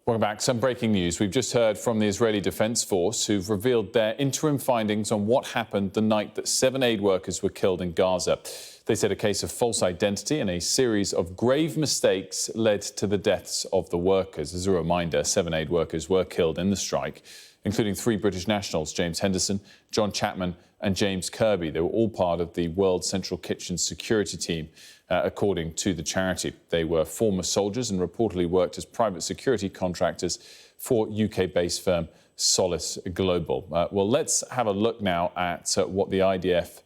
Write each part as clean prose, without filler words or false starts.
Welcome back. Some breaking news. We've just heard from the Israeli Defense Force, who've revealed their interim findings on what happened the night that 7 aid workers were killed in Gaza. They said a case of false identity and a series of grave mistakes led to the deaths of the workers. As a reminder, 7 aid workers were killed in the strike, including 3 British nationals, James Henderson, John Chapman and James Kirby. They were all part of the World Central Kitchen security team, according to the charity. They were former soldiers and reportedly worked as private security contractors for UK-based firm Solace Global. Well, let's have a look now at what the IDF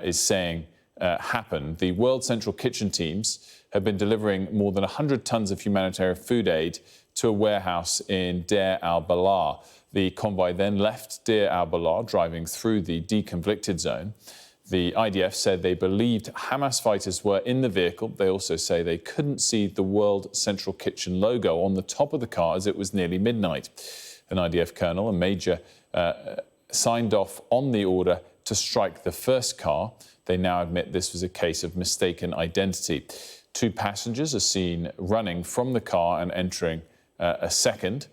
is saying happened. The World Central Kitchen teams have been delivering more than 100 tons of humanitarian food aid to a warehouse in Deir al-Balah. The convoy then left Deir al-Balah, driving through the deconflicted zone. The IDF said they believed Hamas fighters were in the vehicle. They also say they couldn't see the World Central Kitchen logo on the top of the car as it was nearly midnight. An IDF colonel, a major, signed off on the order to strike the first car. They now admit this was a case of mistaken identity. 2 passengers are seen running from the car and entering a second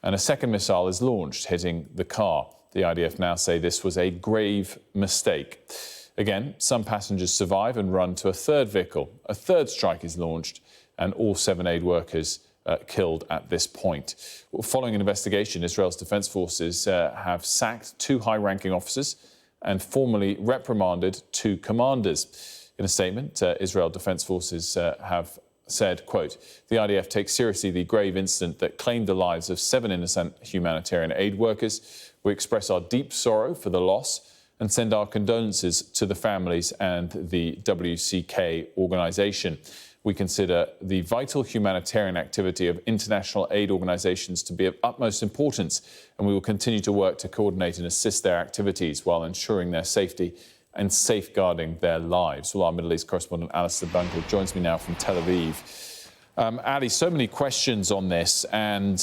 missile is launched, hitting the car. The IDF now say this was a grave mistake. Again, some passengers survive and run to a third vehicle. A third strike is launched and all 7 aid workers killed at this point. Well, following an investigation, Israel's defense forces have sacked 2 high-ranking officers and formally reprimanded 2 commanders. In a statement, Israel Defense Forces have said, quote, "The IDF takes seriously the grave incident that claimed the lives of 7 innocent humanitarian aid workers. We express our deep sorrow for the loss and send our condolences to the families and the WCK organisation. We consider the vital humanitarian activity of international aid organisations to be of utmost importance, and we will continue to work to coordinate and assist their activities while ensuring their safety and safeguarding their lives." Well, our Middle East correspondent Alistair Bungle joins me now from Tel Aviv. Ali, so many questions on this, and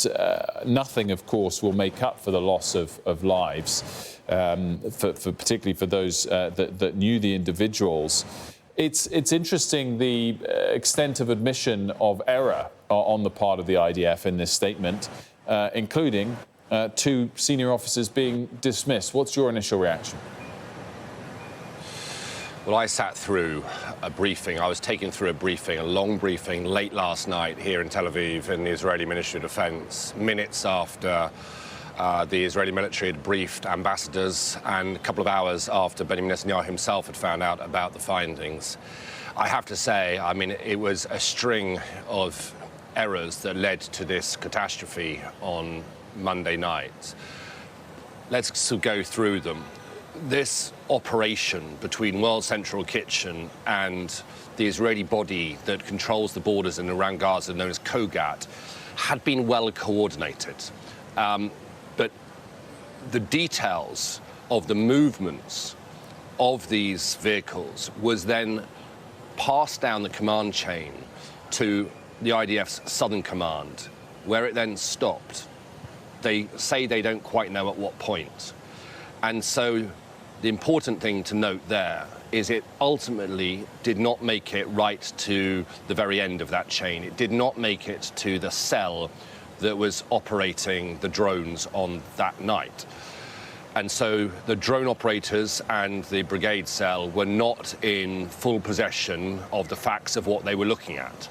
nothing, of course, will make up for the loss of lives, particularly for those that knew the individuals. It's interesting the extent of admission of error on the part of the IDF in this statement, including 2 senior officers being dismissed. What's your initial reaction? Well, I sat through a briefing. I was taken through a briefing, a long briefing, late last night here in Tel Aviv in the Israeli Ministry of Defense, minutes after the Israeli military had briefed ambassadors and a couple of hours after Benjamin Netanyahu himself had found out about the findings. I have to say, I mean, it was a string of errors that led to this catastrophe on Monday night. Let's go through them. This operation between World Central Kitchen and the Israeli body that controls the borders in around Gaza, known as Kogat, had been well coordinated. But the details of the movements of these vehicles was then passed down the command chain to the IDF's Southern Command, where it then stopped. They say they don't quite know at what point. And so the important thing to note there is it ultimately did not make it right to the very end of that chain. It did not make it to the cell that was operating the drones on that night. And so the drone operators and the brigade cell were not in full possession of the facts of what they were looking at.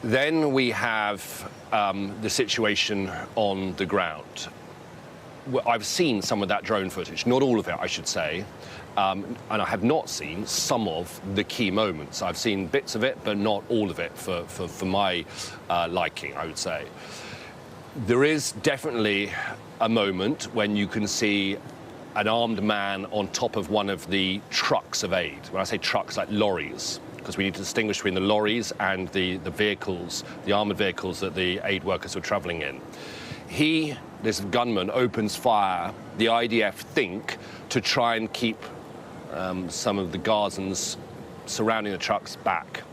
Then we have the situation on the ground. I've seen some of that drone footage, not all of it, I should say, and I have not seen some of the key moments. I've seen bits of it, but not all of it for my liking, I would say. There is definitely a moment when you can see an armed man on top of one of the trucks of aid. When I say trucks, like lorries, because we need to distinguish between the lorries and the vehicles, the armoured vehicles that the aid workers were travelling in. This gunman, opens fire, the IDF think, to try and keep some of the Gazans surrounding the trucks back.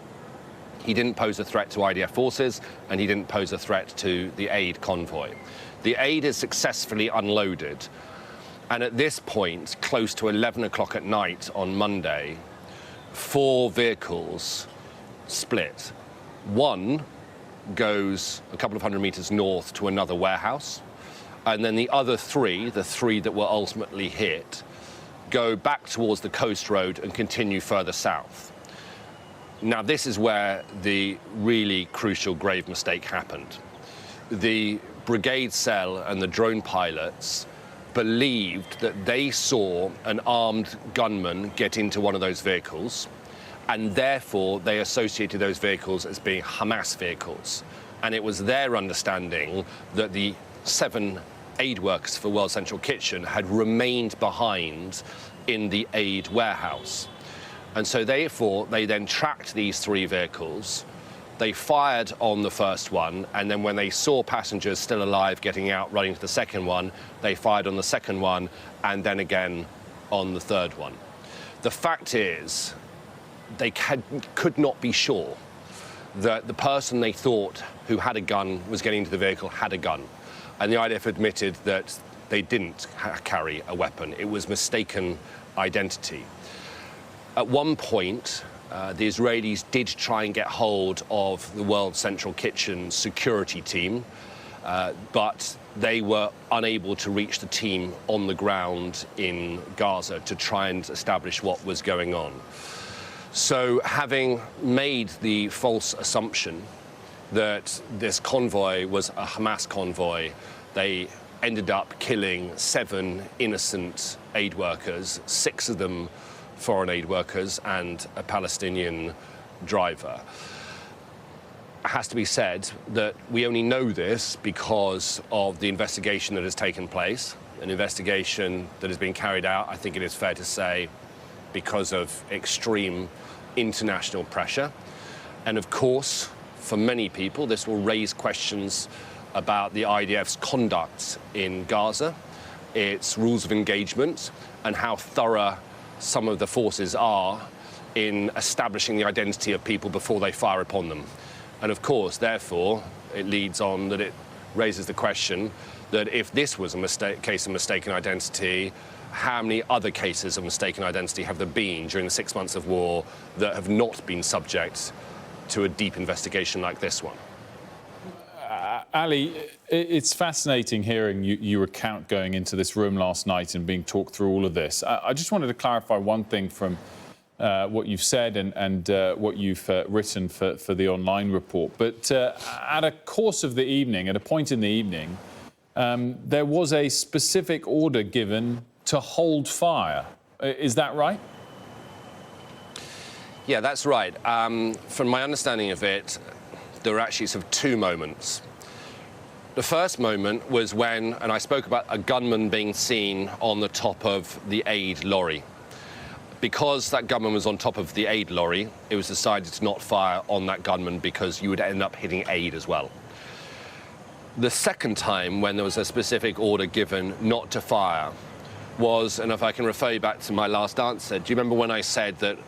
He didn't pose a threat to IDF forces, and he didn't pose a threat to the aid convoy. The aid is successfully unloaded, and at this point, close to 11 o'clock at night on Monday, 4 vehicles split. One goes a couple of hundred meters north to another warehouse. And then the other three, the three that were ultimately hit, go back towards the coast road and continue further south. Now, this is where the really crucial grave mistake happened. The brigade cell and the drone pilots believed that they saw an armed gunman get into one of those vehicles, and therefore they associated those vehicles as being Hamas vehicles. And it was their understanding that the 7 aid workers for World Central Kitchen had remained behind in the aid warehouse. And so therefore they then tracked these 3 vehicles. They fired on the first one, and then when they saw passengers still alive getting out, running to the second one, they fired on the second one, and then again on the third one. The fact is, they could not be sure that the person they thought who had a gun was getting into the vehicle had a gun. And the IDF admitted that they didn't carry a weapon. It was mistaken identity. At one point, the Israelis did try and get hold of the World Central Kitchen security team, but they were unable to reach the team on the ground in Gaza to try and establish what was going on. So having made the false assumption that this convoy was a Hamas convoy, they ended up killing 7 innocent aid workers, 6 of them foreign aid workers and a Palestinian driver. It has to be said that we only know this because of the investigation that has taken place, an investigation that has been carried out, I think it is fair to say, because of extreme international pressure. And of course, for many people, this will raise questions about the IDF's conduct in Gaza, its rules of engagement, and how thorough some of the forces are in establishing the identity of people before they fire upon them. And of course, therefore, it leads on that it raises the question that if this was a case of mistaken identity, how many other cases of mistaken identity have there been during the 6 months of war that have not been subject to a deep investigation like this one? Ali, it's fascinating hearing you recount going into this room last night and being talked through all of this. I just wanted to clarify one thing from what you've said and what you've written for the online report. But at a course of the evening, at a point in the evening, there was a specific order given to hold fire. Is that right? Yeah, that's right. From my understanding of it, there were actually sort of 2 moments. The first moment was when, and I spoke about a gunman being seen on the top of the aid lorry. Because that gunman was on top of the aid lorry, it was decided to not fire on that gunman because you would end up hitting aid as well. The second time when there was a specific order given not to fire was, and if I can refer you back to my last answer, do you remember when I said that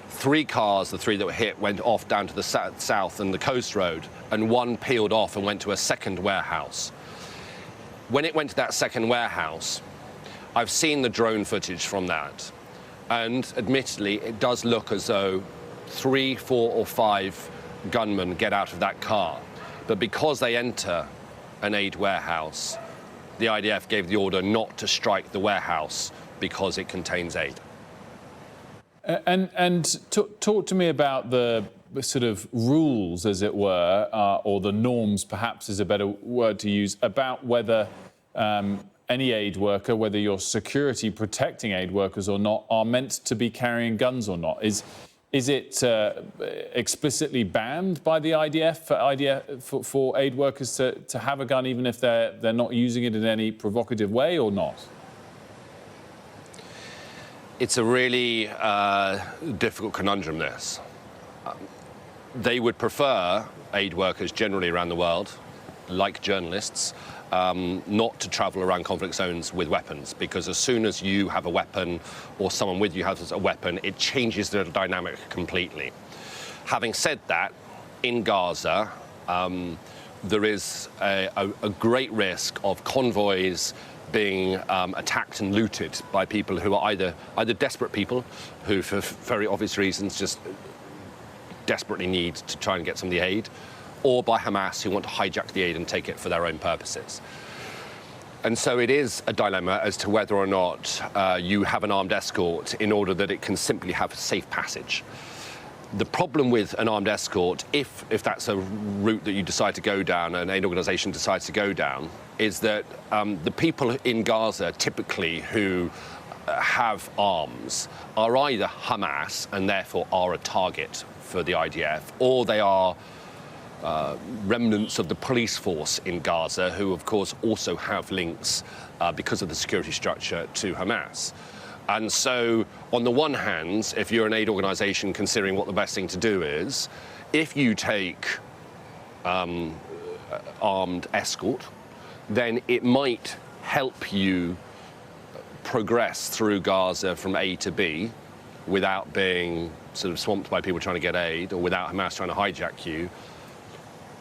3 cars, the 3 that were hit, went off down to the south and the coast road, and 1 peeled off and went to a second warehouse? When it went to that second warehouse, I've seen the drone footage from that, and admittedly, it does look as though 3, 4, or 5 gunmen get out of that car. But because they enter an aid warehouse, the IDF gave the order not to strike the warehouse because it contains aid. And talk to me about the sort of rules, as it were, or the norms, perhaps is a better word to use, about whether any aid worker, whether you're security protecting aid workers or not, are meant to be carrying guns or not. Is it explicitly banned by the IDF for aid workers to have a gun, even if they're not using it in any provocative way, or not? It's a really difficult conundrum, this. They would prefer, aid workers generally around the world, like journalists, not to travel around conflict zones with weapons, because as soon as you have a weapon or someone with you has a weapon, it changes the dynamic completely. Having said that, in Gaza, there is a great risk of convoys being attacked and looted by people who are either desperate people who, for very obvious reasons, just desperately need to try and get some of the aid, or by Hamas, who want to hijack the aid and take it for their own purposes. And so it is a dilemma as to whether or not you have an armed escort in order that it can simply have safe passage. The problem with an armed escort, if that's a route that you decide to go down, and an organisation decides to go down, is that the people in Gaza typically who have arms are either Hamas and therefore are a target for the IDF, or they are remnants of the police force in Gaza, who of course also have links because of the security structure to Hamas. And so, on the one hand, if you're an aid organisation considering what the best thing to do is, if you take armed escort, then it might help you progress through Gaza from A to B without being sort of swamped by people trying to get aid, or without Hamas trying to hijack you.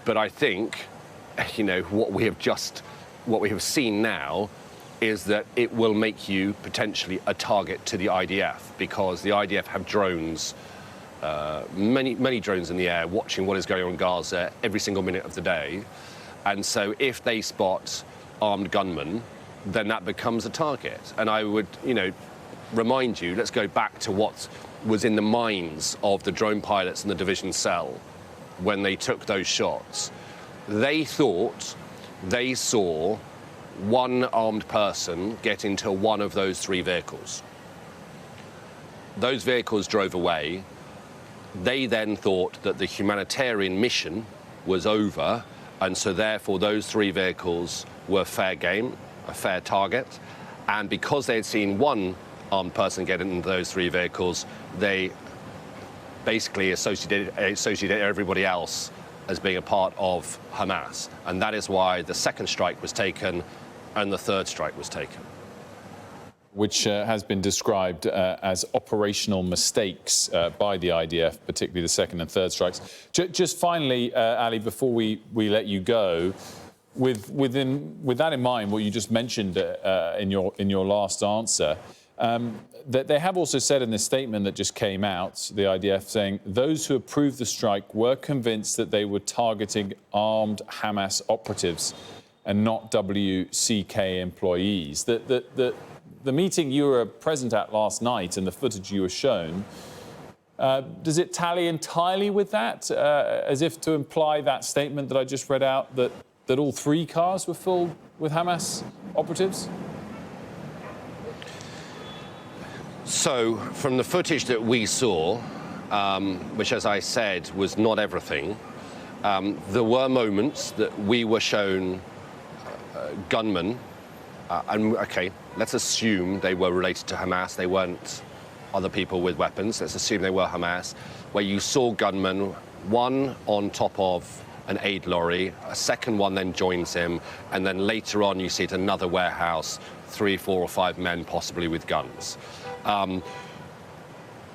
But I think, you know, what we have seen now is that it will make you potentially a target to the IDF, because the IDF have drones, many drones in the air, watching what is going on in Gaza every single minute of the day. And so if they spot armed gunmen, then that becomes a target. And I would, you know, remind you, let's go back to what was in the minds of the drone pilots in the division cell when they took those shots. They thought they saw one armed person get into one of those three vehicles. Those vehicles drove away. They then thought that the humanitarian mission was over, and so therefore those three vehicles were fair game, a fair target. And because they had seen one armed person get into those three vehicles, they basically associated everybody else as being a part of Hamas. And that is why the second strike was taken and the third strike was taken. Which has been described as operational mistakes by the IDF, particularly the second and third strikes. Just finally, Ali, before we let you go, with that in mind, what you just mentioned in your last answer, that they have also said in this statement that just came out, the IDF saying, those who approved the strike were convinced that they were targeting armed Hamas operatives and not WCK employees. The meeting you were present at last night and the footage you were shown, does it tally entirely with that, as if to imply that statement that I just read out, that all three cars were filled with Hamas operatives? So, from the footage that we saw, which, as I said, was not everything, there were moments that we were shown gunmen, and okay, let's assume they were related to Hamas. They weren't other people with weapons. Let's assume they were Hamas, where you saw gunmen, one on top of an aid lorry, a second one then joins him, and then later on you see at another warehouse 3, 4 or 5 men possibly with guns.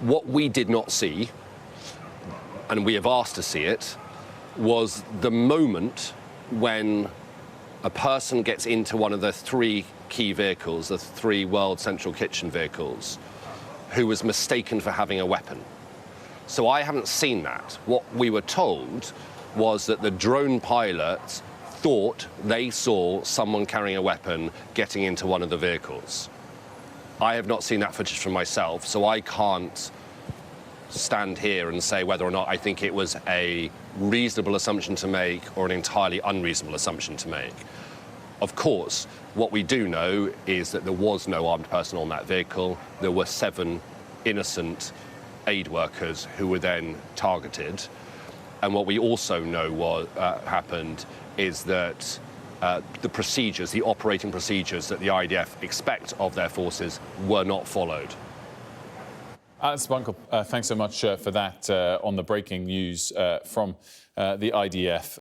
What we did not see, and we have asked to see it, was the moment when a person gets into one of the three key vehicles, the three World Central Kitchen vehicles, who was mistaken for having a weapon. So I haven't seen that. What we were told was that the drone pilots thought they saw someone carrying a weapon getting into one of the vehicles. I have not seen that footage from myself, so I can't stand here and say whether or not I think it was a reasonable assumption to make or an entirely unreasonable assumption to make. Of course, what we do know is that there was no armed person on that vehicle. There were 7 innocent aid workers who were then targeted. And what we also know happened is that the procedures, the operating procedures that the IDF expect of their forces were not followed. Alex Bunkle, thanks so much for that on the breaking news from the IDF.